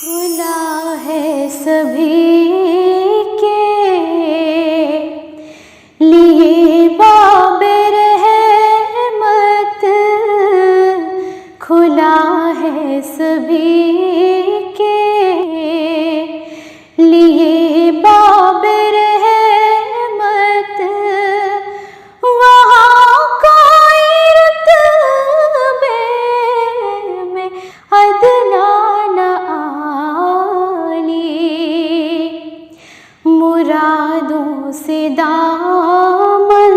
खुला है सभी के लिए बाबे रहमत, खुला है सभी के लिए बाबे रहमत। वहाँ कोई रुतबे में अदना न आली, मुरादों से दामन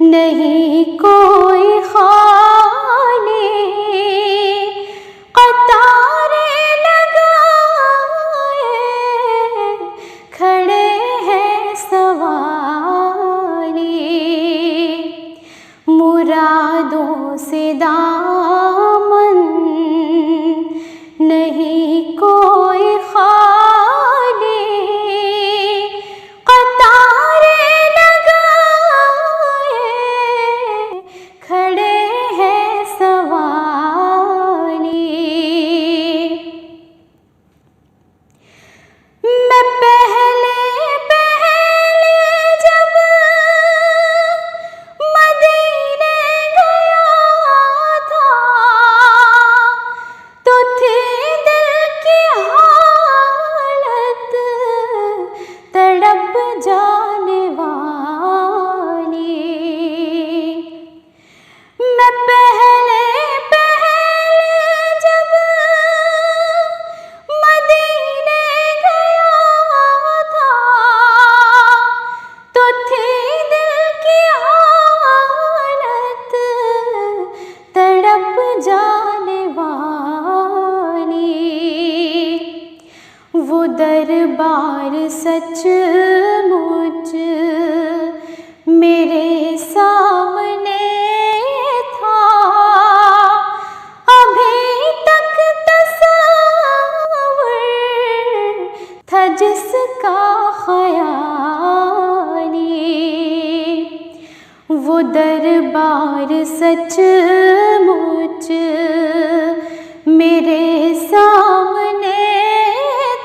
नहीं कोई खाली, कतारे लगाए खड़े हैं सवारी, मुरादों से दामन नहीं कोई खाली, कतारे लगाए खड़े हैं सवारी। मैं पहले जब मदीने गया था, तो थी दिल की हालत तड़प जाने वाली। मैं पहले जब मदीने गया था, तो थी दिल की हालत तड़प जाने वाली। वो दरबार सचमुच मेरे सामने था, अभी तक तस्वुर था जिसका ख़याली। वो दरबार सचमुच मेरे सामने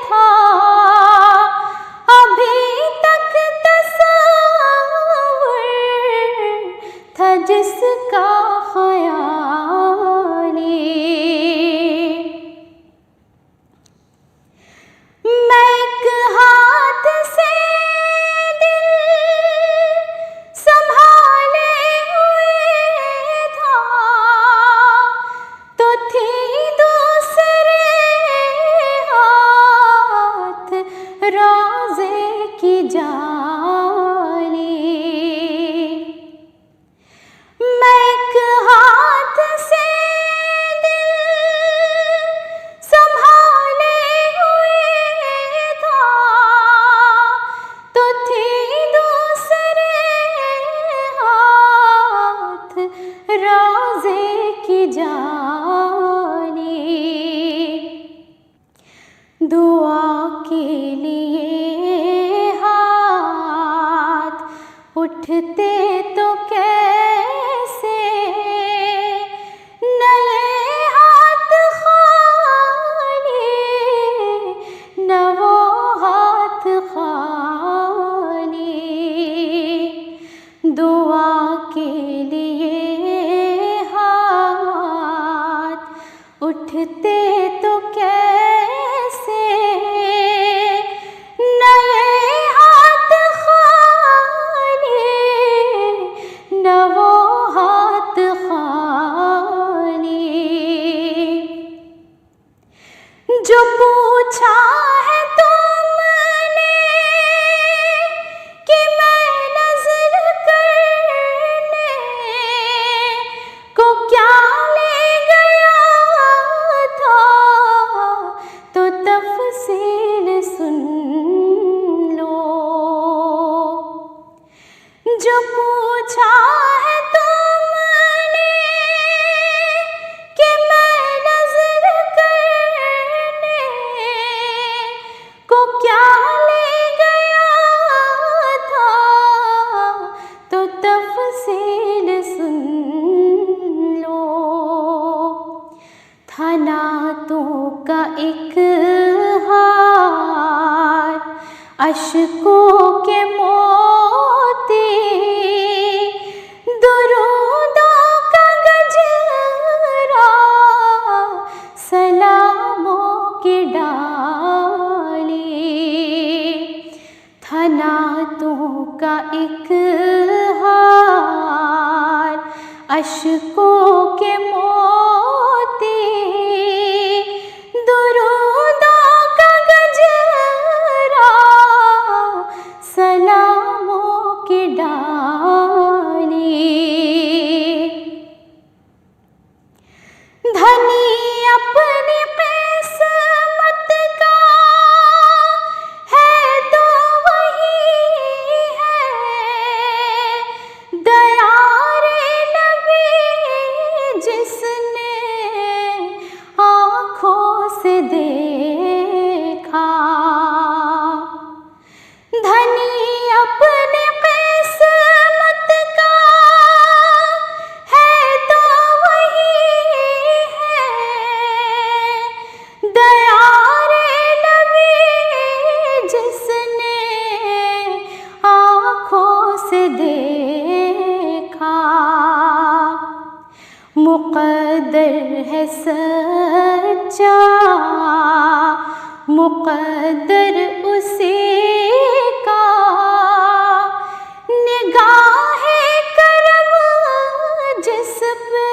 था, अभी तक तस्वुर था जिसका ख़याली। मैं एक हाथ से दिल संभाले हुए था, तो थी दूसरे हाथ रोज़े की जाली। मैं एक हाथ से दिल संभाले हुए था, तो थी दूसरे हाथ रोज़े की जाली। दुआ के लिए हाथ उठते तो कैसे, नए हाथ खाली न वो हाथ खाली। दुआ के लिए हाथ उठते तो कैसे, नए हाथ खाली न वो हाथ खाली। जो पूछा है तुमने कि मैं नज़र करने को क्या ले गया था, रातों का एक हार, अश्कों के मोती, दुरूदों का गजरा, सलामों की डाली, था नातों का एक हार, अश्कों के मोती, दुरूदों का गजरा, सलामों की डाली। धनी अपनी किस्मत का है तो वही है, दयारे नबी जिसने आँखों से देखा। धनी अपने किस्मत का है तो वही है, दयारे नबी जिसने आँखों से देखा। मुक़द्दर है सच्चा, मुक़द्दर उसी का, निगाहे करम जिस पे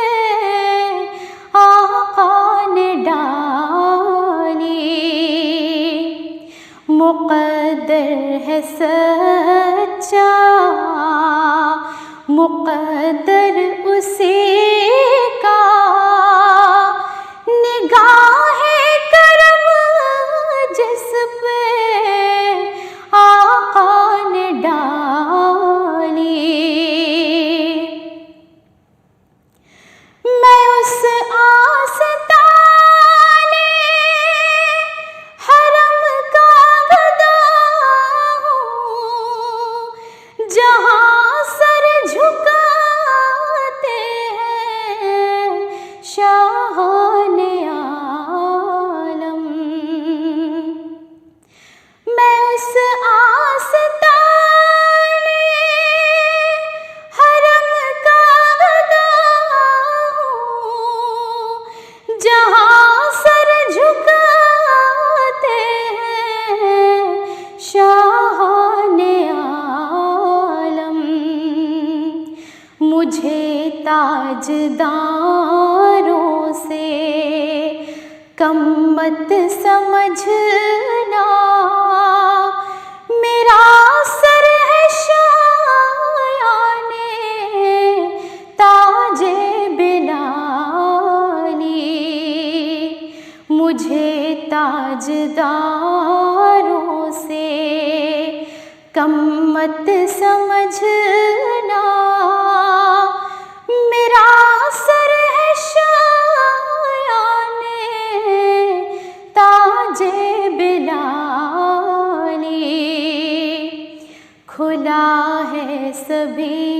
आका ने डाली। मुक़द्दर है सच्चा, मुक़द्दर उसी का, निगाहे करम जिस पे आका ने डाली। मैं उस आस्ताने हरम का गदा हूँ, जहाँ सर झुकाते हैं शाहाने आलम। मैं उस आस्ताने हरम का गदा हूँ, जहाँ सर झुकाते हैं शाहाने आलम। मुझे ताजदारों से कम मत समझना, मेरा सर है शायाने ताजे बिलाली। मुझे ताजदारों से कम मत समझना, मेरा सर है शायाने ताजे बिलाली। खुला है सभी